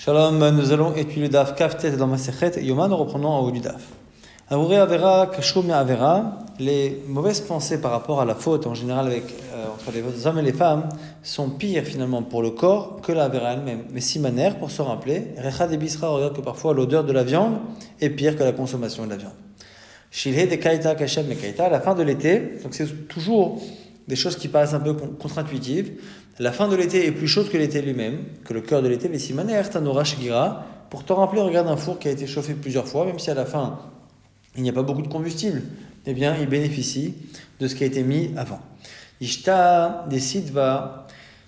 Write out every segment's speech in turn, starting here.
Shalom, nous allons étudier le daf Kaftet dans Masechet et Yoma, nous reprenons en haut du daf. Avuré Avera, Kashum Avera, les mauvaises pensées par rapport à la faute en général entre les hommes et les femmes sont pires finalement pour le corps que la Avera elle-même. Mais simaner, pour se rappeler, Recha de Bisra regarde que parfois l'odeur de la viande est pire que la consommation de la viande. Shilhe de Kaita Kashem Mekaita, à la fin de l'été, donc c'est toujours des choses qui paraissent un peu contre-intuitives. La fin de l'été est plus chaude que l'été lui-même, que le cœur de l'été, mais simaner, Tanora Shigira, pour te rappeler, regarde un four qui a été chauffé plusieurs fois, même si à la fin il n'y a pas beaucoup de combustible, eh bien il bénéficie de ce qui a été mis avant. Ishta Desidva,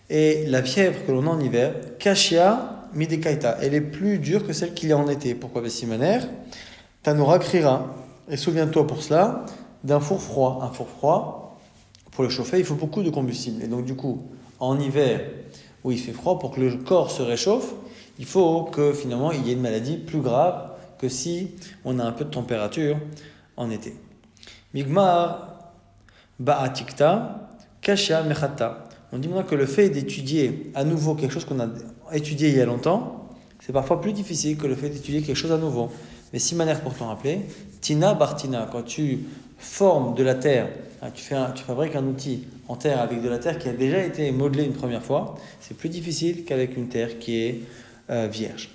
et la fièvre que l'on a en hiver, Kashia Midekaita, elle est plus dure que celle qu'il y a en été. Pourquoi simaner? Tanora Krira, et souviens-toi pour cela d'un four froid. Un four froid, pour le chauffer, il faut beaucoup de combustible, et donc du coup, en hiver, où il fait froid, pour que le corps se réchauffe, il faut que finalement il y ait une maladie plus grave que si on a un peu de température en été. Migmar ba'atikta kasha mechata. On dit maintenant que le fait d'étudier à nouveau quelque chose qu'on a étudié il y a longtemps, c'est parfois plus difficile que le fait d'étudier quelque chose à nouveau. Mais si manière pour t'en rappeler, tina bartina, quand tu formes de la terre, tu fabriques un outil en terre avec de la terre qui a déjà été modelée une première fois, c'est plus difficile qu'avec une terre qui est vierge.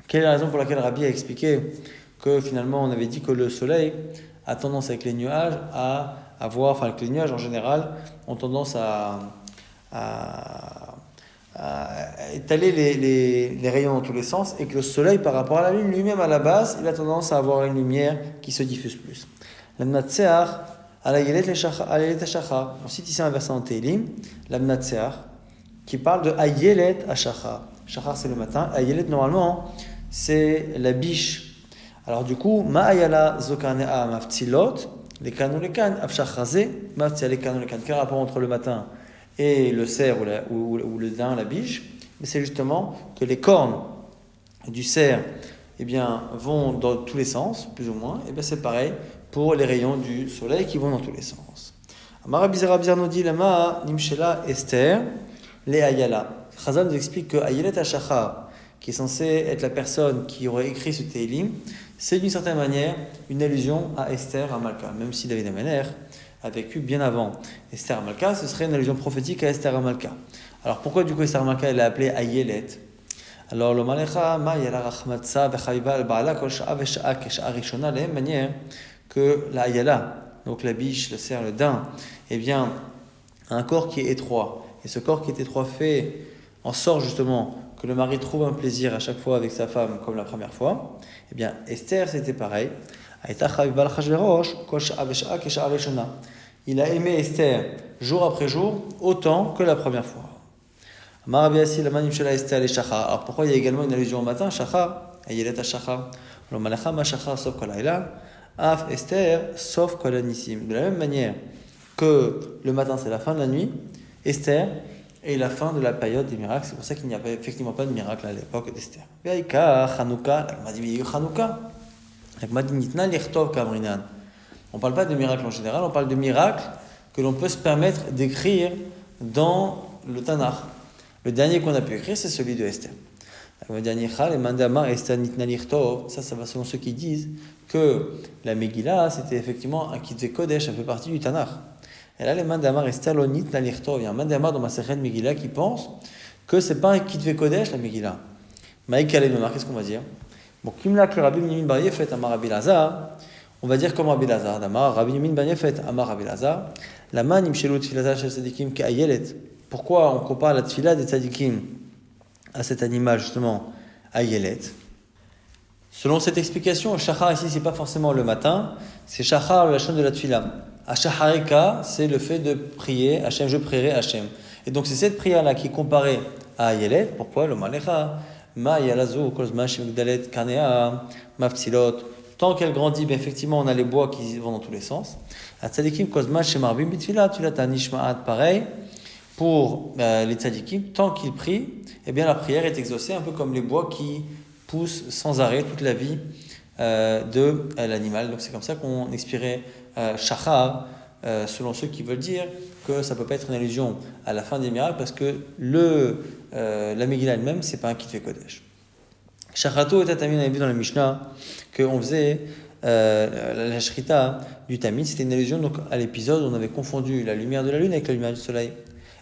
Quelle est la raison pour laquelle Rabbi a expliqué que finalement on avait dit que le soleil a tendance avec les nuages que les nuages en général ont tendance à étaler les rayons dans tous les sens, et que le soleil par rapport à la lune lui-même à la base, il a tendance à avoir une lumière qui se diffuse plus. L'amnatseach on cite ici un verset en Tehillim, l'amnatseach, qui parle de ayelet ashachar. Shachar c'est le matin, ayelet normalement c'est la biche. Alors du coup, ma'ayala zokanea maftzilot, les canons les cannes, afshachrazé, maftzia les canons les cannes. Quel rapport entre le matin et le cerf ou le daim, la biche? Mais c'est justement que les cornes du cerf vont dans tous les sens, plus ou moins. Et bien c'est pareil pour les rayons du soleil qui vont dans tous les sens. Amara Bizarra nous dit lama nimshela Esther les ayala. Chazal nous explique que ayelet ashachar, qui est censé être la personne qui aurait écrit ce Tehillim, c'est d'une certaine manière une allusion à Esther à Malka, même si David Amener a vécu bien avant Esther à Malka, ce serait une allusion prophétique à Esther à Malka. Alors pourquoi du coup Esther à Malka elle l'a appelée Ayelet? Alors le Malecha ma yala rachmatza v'chayva al-ba'ala kol sha'a v'sha'a kesha'a rishona, de la même manière que la Ayala, donc la biche, le cerf, le daim, a un corps qui est étroit. Et ce corps qui est étroit fait en sorte justement que le mari trouve un plaisir à chaque fois avec sa femme comme la première fois. Eh bien, Esther, c'était pareil. Il a aimé Esther jour après jour autant que la première fois. Alors pourquoi il y a également une allusion au matin? Shachar, ayelet ha-shachar. Le malacha ma-shachar sauf kol haïla. Af Esther sauf kol hanissim. De la même manière que le matin c'est la fin de la nuit, Esther est la fin de la période des miracles. C'est pour ça qu'il n'y avait effectivement pas de miracle à l'époque d'Esther. Ve'aika Chanouka, la Gemara dit Chanouka. La Gemara dit Nitna lichtov kamrinan. On ne parle pas de miracles en général, on parle de miracles que l'on peut se permettre d'écrire dans le Tanakh. Le dernier qu'on a pu écrire, c'est celui de Esther. Le dernier Chal, Mandamar Esther Nitna lichtov. Ça va selon ceux qui disent que la Megillah, c'était effectivement un Kitve Kodesh, ça fait partie du Tanakh. Et là, les Mandamar Esther Lonit Nalirtov. Il y a un Mandamar dans ma Masechet Megillah qui pense que c'est pas un Kitve Kodesh la Megillah. Maïk Alememar, qu'est-ce qu'on va dire? Bon, Kimla que Rabbi Yemin Bar Yefet Amar Rabbi Lazar, on va dire comme Rabbi Lazar. D'Amar Rabbi Yemin Bar Yefet Amar Rabbi Lazar. La man imshelu tfilata shel tzadikim ka'ayelet. Pourquoi on compare la tfila des tzadikim à cet animal justement ayelet? Selon cette explication, shachar ici c'est pas forcément le matin, c'est shachar la chaîne de la tfila. Ashahareka, c'est le fait de prier Hachem, je prierai Hachem. Et donc c'est cette prière-là qui est comparée à Ayelet. Pourquoi? Le Malecha, Ma Yalazu, Kozma Shemigdalet, Kanea, Maftzilot. Tant qu'elle grandit, bien effectivement, on a les bois qui vont dans tous les sens. Tzadikim, Kozma Shemarbim Bitfila, Tulata Nishma'at, pareil. Pour les tzadikim, tant qu'ils prient, eh bien la prière est exaucée, un peu comme les bois qui poussent sans arrêt toute la vie de l'animal. Donc c'est comme ça qu'on expirait Shachar selon ceux qui veulent dire que ça ne peut pas être une allusion à la fin des miracles parce que la Megillah elle-même, ce n'est pas un Kitve Kodesh. Shachato et Tamid, on avait vu dans la Mishnah qu'on faisait la Shrita du Tamid, c'était une allusion donc, à l'épisode où on avait confondu la lumière de la lune avec la lumière du soleil.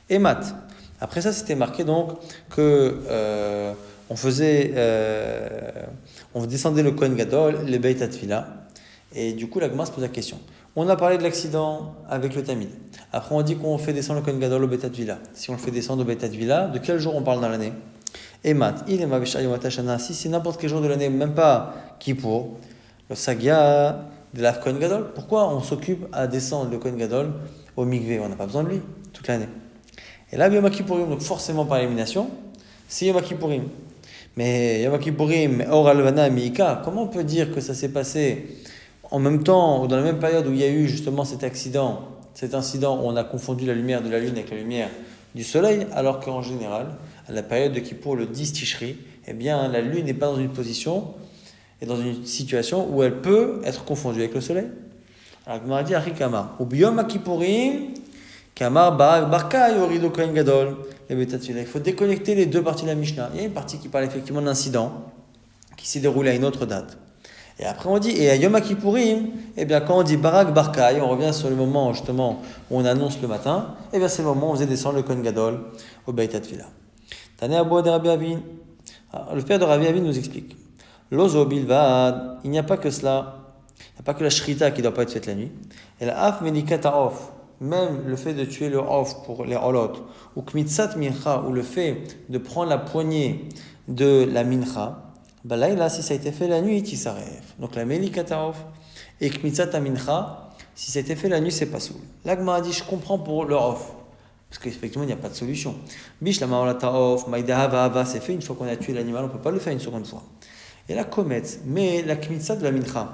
Et Mat. Après ça, c'était marqué donc que on descendait le Kohen Gadol, le Beit Atfila. Et du coup, la Gemara se pose la question. On a parlé de l'accident avec le Tamid. Après, on dit qu'on fait descendre le Kohen Gadol au Beit Atfila. Si on le fait descendre au Beit Atfila, de quel jour on parle dans l'année? Et Mat, il est Mavishah Yom HaTashana. Si c'est n'importe quel jour de l'année, même pas Kippour, le Sagia de la Kohen Gadol, pourquoi on s'occupe à descendre le Kohen Gadol au Mikvé? On n'a pas besoin de lui toute l'année. Et là, Yom Kippourim, donc forcément par élimination, c'est Yom Kippourim. Mais Yom Kippourim, Or Alvana, Miika, comment on peut dire que ça s'est passé en même temps, ou dans la même période où il y a eu justement cet incident où on a confondu la lumière de la lune avec la lumière du soleil, alors qu'en général, à la période de Kippour, le 10 Tishri, eh bien, la lune n'est pas dans une position et dans une situation où elle peut être confondue avec le soleil. Alors, Gemara dit, Achikama, ou Yom Kippourim, Kamar Barak Barka Yorido Kohen Gadol. Il faut déconnecter les deux parties de la Mishnah. Il y a une partie qui parle effectivement d'incident qui s'est déroulé à une autre date. Et après on dit, et à Yom Kippourim, eh bien quand on dit Barak Barkai, on revient sur le moment justement où on annonce le matin, eh bien c'est le moment où on faisait descendre le Kohen Gadol au Beit Atfila. Tane Abou de Rabbi Avin. Le père de Rabbi Avin nous explique. Lozo Bilvad, il n'y a pas que cela, il n'y a pas que la shrita qui ne doit pas être faite la nuit. Et la Af Menikata Of. Même le fait de tuer le off pour les holot, ou kmitzat mincha, ou le fait de prendre la poignée de la mincha, bah là, si ça a été fait la nuit, tisaref. Donc la melikata off et kmitzat mincha, si ça a été fait la nuit, c'est pas soul. Là, Gemara dit, je comprends pour le off, parce qu'effectivement, il n'y a pas de solution. Bish la maolata off, maïdaha va, c'est fait une fois qu'on a tué l'animal, on ne peut pas le faire une seconde fois. Et la komet, mais la kmitzat de la mincha,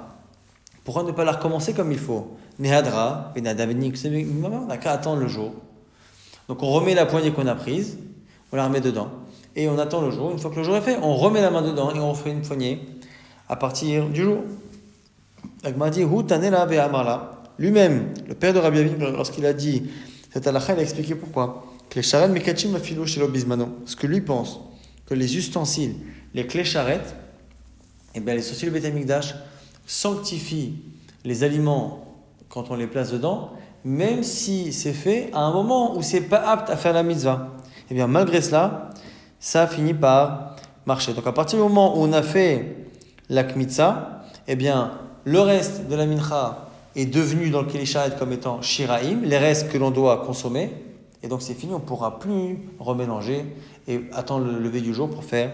pourquoi ne pas la recommencer comme il faut? Nehadra, on n'a qu'à attendre le jour. Donc on remet la poignée qu'on a prise, on la remet dedans, et on attend le jour. Une fois que le jour est fait, on remet la main dedans et on refait une poignée à partir du jour. L'Agma dit, lui-même, le père de Rabbi Avin, lorsqu'il a dit cette halakha, il a expliqué pourquoi. Que les charrettes mekachim afilo chez l'obismano. Parce que lui pense que les ustensiles, les clés charrettes, et bien les ustensiles du Beit Hamikdash sanctifient les aliments quand on les place dedans, même si c'est fait à un moment où c'est pas apte à faire la mitzvah. Et bien malgré cela, ça finit par marcher. Donc à partir du moment où on a fait la kmitza, eh bien le reste de la mincha est devenu dans le keli sharet comme étant shiraim, les restes que l'on doit consommer, et donc c'est fini, on ne pourra plus remélanger et attendre le lever du jour pour faire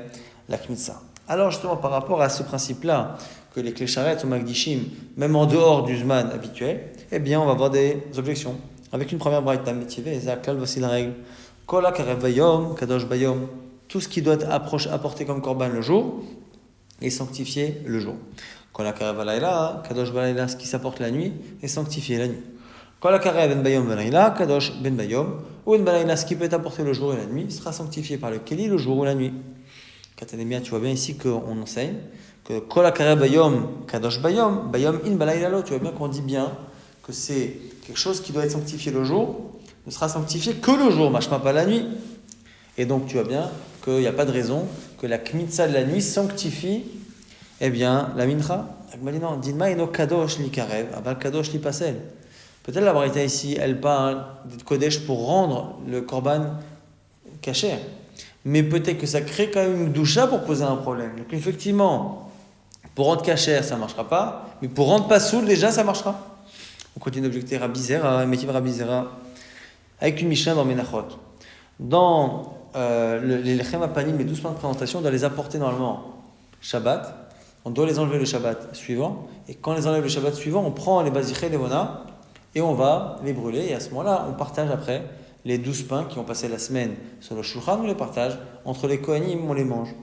la kmitza. Alors justement par rapport à ce principe-là, que les clés charrettes ou magdishim, même en dehors du zman habituel, eh bien on va avoir des objections. Avec une première braïta métivé, Zaklal, voici la règle. Kola karev bayom, kadosh bayom. Tout ce qui doit être apporté comme korban le jour est sanctifié le jour. Kola karev alayla, kadosh balayla, ce qui s'apporte la nuit est sanctifié la nuit. Kola karev ben bayom balayla, kadosh ben bayom, ou ben balayla, ce qui peut être apporté le jour et la nuit sera sanctifié par le keli le jour ou la nuit. Katanemia, tu vois bien ici qu'on enseigne que Kol HaKarev Bayom, Kadosh Bayom, Bayom in Balayla. Tu vois bien qu'on dit bien que c'est quelque chose qui doit être sanctifié le jour, ne sera sanctifié que le jour, machma pas la nuit. Et donc tu vois bien qu'il n'y a pas de raison que la kmitza de la nuit sanctifie eh bien, la mincha. Non, Dinma eno Kadosh li Karev, aval Kadosh li Pasel. Peut-être la braïta ici, elle parle de Kodesh pour rendre le korban kasher. Mais peut-être que ça crée quand même une doucha pour poser un problème. Donc effectivement, pour rendre kasher, ça ne marchera pas. Mais pour rendre pas soul, déjà, ça marchera. On continue d'objecter Rabbi Zera, Métiv Rabbi Zera, avec une Mishnah dans Menachot. Dans les lechem apanim, les 12 points de présentation, on doit les apporter normalement Shabbat. On doit les enlever le Shabbat suivant. Et quand on les enlève le Shabbat suivant, on prend les bazichés, les mona, et on va les brûler. Et à ce moment-là, on partage après les 12 pains qui ont passé la semaine sur le shulchan, on les partage. Entre les kohanim, on les mange.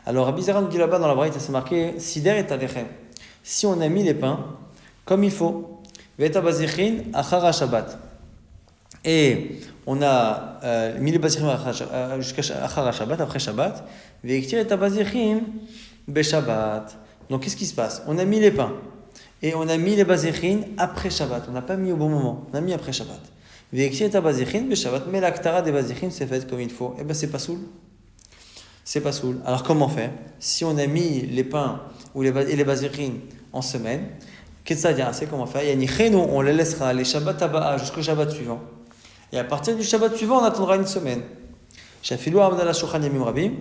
Alors, Rabbi Zera nous dit là-bas dans la braïta, c'est marqué Sider et Talechem. Si on a mis les pains comme il faut, Veta Bazichin Achara Shabbat. Et on a mis les Bazichin jusqu'à Achara Shabbat, après Shabbat, Veiktir et Tabazichin Be Shabbat. Donc, qu'est-ce qui se passe? On a mis les pains. et on a mis les bazéchines après Shabbat. On n'a pas mis au bon moment, on a mis après Shabbat. Vexi ta bazéchine, mais Shabbat, mais l'aktara des bazéchines c'est fait comme il faut. Eh bien, c'est pas soul. C'est pas soul. Alors, comment faire? Si on a mis les pains et les bazéchines en semaine, qu'est-ce que ça dit? C'est comment faire? On les laissera les Shabbat Abba'a jusqu'au Shabbat suivant. Et à partir du Shabbat suivant, on attendra une semaine. Shafilou Abdallah Shulchan Yamim Rabim,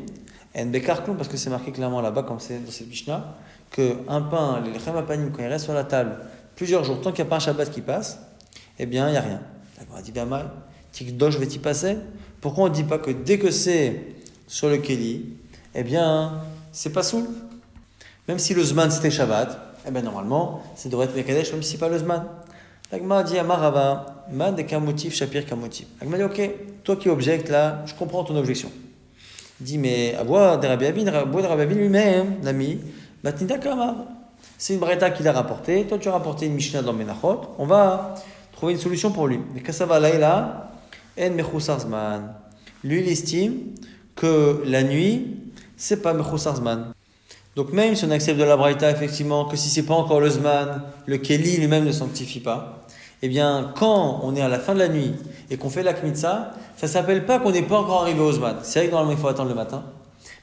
en Bekar Kloum, parce que c'est marqué clairement là-bas, comme c'est dans cette Mishnah, qu'un pain, les lechem apanim, quand il reste sur la table plusieurs jours, tant qu'il n'y a pas un Shabbat qui passe, eh bien, il n'y a rien. D'accord, dit bien mal. Tikdosh va-t-il passer? Pourquoi on ne dit pas que dès que c'est sur le Keli, eh bien, c'est pas soul? Même si le Zman c'était Shabbat, eh bien, normalement, ça devrait être Mekadesh, même si c'est pas le Zman. L'Agma dit Amarava, man de kamotif, shapir kamotif. L'Agma dit ok, toi qui objectes là, je comprends ton objection. Il dit mais Aboua de Rabbi Avin lui-même, l'ami, Batnida Kamar. C'est une breta qu'il a rapporté. Toi tu as rapporté une Mishnah dans Menachot. On va trouver une solution pour lui. Mais Kassava Laïla, En Mechusar Zman. Lui il estime que la nuit, c'est pas Mechusar Zman. Donc même si on accepte de la braïta effectivement que si c'est pas encore le Zman, le Keli lui-même ne sanctifie pas, eh bien quand on est à la fin de la nuit et qu'on fait la Kmitza, ça s'appelle pas qu'on n'est pas encore arrivé au Zman. C'est vrai que normalement il faut attendre le matin,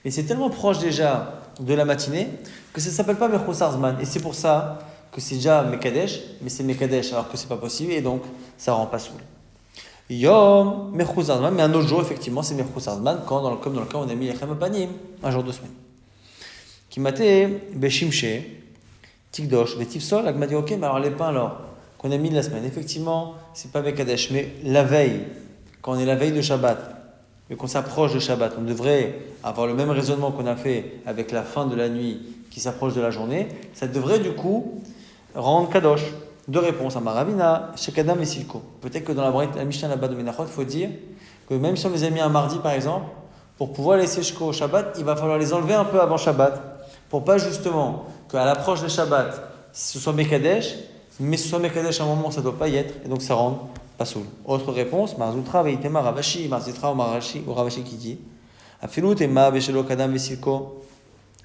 mais c'est tellement proche déjà de la matinée que ça s'appelle pas Mechusar Zman. Et c'est pour ça que c'est déjà Mekadesh, mais c'est Mekadesh alors que c'est pas possible et donc ça rend pas soul. Yom Mechusar Zman, mais un autre jour effectivement c'est Mechusar Zman comme dans le cas où on a mis les Lechem Apanim, un jour de semaine. Qui maté Beshimche, Tikdosh, Vetifsol, elle m'a dit ok, mais alors les pains alors, qu'on a mis de la semaine, effectivement, c'est pas Mekadesh, mais la veille, quand on est la veille de Shabbat, et qu'on s'approche de Shabbat, on devrait avoir le même raisonnement qu'on a fait avec la fin de la nuit qui s'approche de la journée, ça devrait du coup rendre Kadosh. Deux réponses à Maravina, Shekadam et Silko. Peut-être que dans la Mishnah là-bas de Menachot, il faut dire que même si on les a mis un mardi par exemple, pour pouvoir laisser jusqu'au Shabbat, il va falloir les enlever un peu avant Shabbat. Pour pas justement qu'à l'approche de Shabbat, ce soit Mekadesh, mais ce soit Mekadesh à un moment, ça ne doit pas y être, et donc ça rend pas soul. Autre réponse, Marzoutra veitema Ravashi, Marzitra ou Ravashi qui dit Afilut ema beshelo kadam vesilko,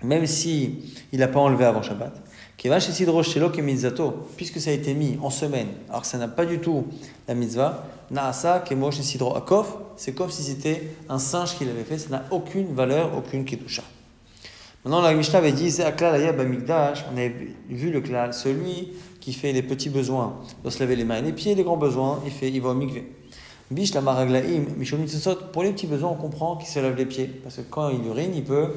même si il n'a pas enlevé avant Shabbat, Kevash esidro shelo kemizato, puisque ça a été mis en semaine, alors que ça n'a pas du tout la mitzvah, Naasa kemosh esidro akof, c'est comme si c'était un singe qu'il avait fait, ça n'a aucune valeur, aucune kedusha. Maintenant, la Mishnah avait dit, c'est Aklal Ayab Amikdash, on avait vu le klal, celui qui fait les petits besoins, doit se laver les mains et les pieds, les grands besoins, il va au mikvé. Bish la maraglaim, mishom mitzvot, pour les petits besoins, on comprend qu'il se lave les pieds, parce que quand il urine, il peut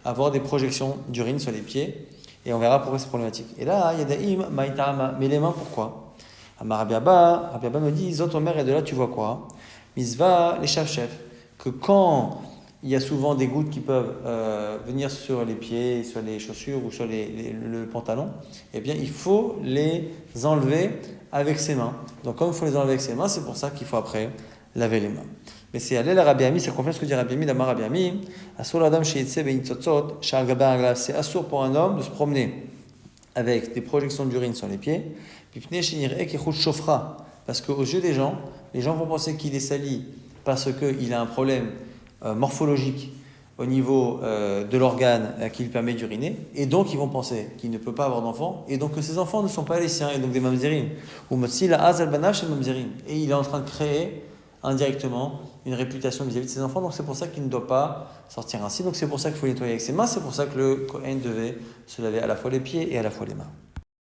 avoir des projections d'urine sur les pieds, et on verra pourquoi c'est problématique. Et là, Yadaim Maïtama, mais les mains, pourquoi? Rabbi Abba me dit, Zot Omer, et de là, tu vois quoi? Misva, les chefs, que quand il y a souvent des gouttes qui peuvent venir sur les pieds, sur les chaussures ou sur le pantalon, eh bien il faut les enlever avec ses mains. Donc comme il faut les enlever avec ses mains, c'est pour ça qu'il faut après laver les mains. Mais c'est aller la Rabbi Ami, c'est confirme ce que dit Rabbi Ami, d'Amar Rabbi Ami, Asur l'Adam sheitse be'intzotzot, shal gaber aglav, c'est assour pour un homme de se promener avec des projections d'urine sur les pieds, pipne shenir ekechut shofra, parce qu'aux yeux des gens, les gens vont penser qu'il est sali parce qu'il a un problème morphologique au niveau de l'organe qui lui permet d'uriner, et donc ils vont penser qu'il ne peut pas avoir d'enfants, et donc que ces enfants ne sont pas les siens, et donc des mamzerim. Ou motsi la az al-banach et mamzerim. Et il est en train de créer indirectement une réputation vis-à-vis de ses enfants, donc c'est pour ça qu'il ne doit pas sortir ainsi, donc c'est pour ça qu'il faut nettoyer avec ses mains, c'est pour ça que le Kohen devait se laver à la fois les pieds et à la fois les mains.